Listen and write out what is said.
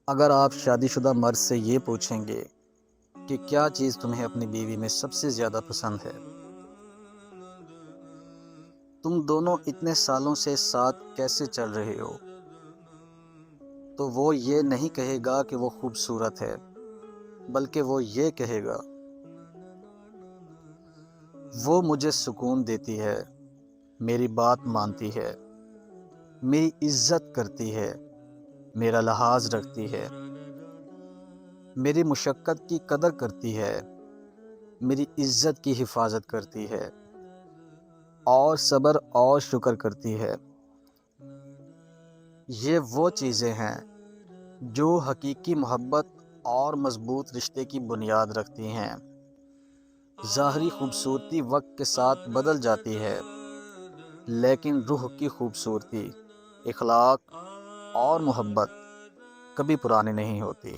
اگر آپ شادی شدہ مرد سے یہ پوچھیں گے کہ کیا چیز تمہیں اپنی بیوی میں سب سے زیادہ پسند ہے، تم دونوں اتنے سالوں سے ساتھ کیسے چل رہے ہو، تو وہ یہ نہیں کہے گا کہ وہ خوبصورت ہے، بلکہ وہ یہ کہے گا وہ مجھے سکون دیتی ہے، میری بات مانتی ہے، میری عزت کرتی ہے، میرا لحاظ رکھتی ہے، میری مشقت کی قدر کرتی ہے، میری عزت کی حفاظت کرتی ہے اور صبر اور شکر کرتی ہے۔ یہ وہ چیزیں ہیں جو حقیقی محبت اور مضبوط رشتے کی بنیاد رکھتی ہیں۔ ظاہری خوبصورتی وقت کے ساتھ بدل جاتی ہے، لیکن روح کی خوبصورتی، اخلاق اور محبت کبھی پرانی نہیں ہوتی۔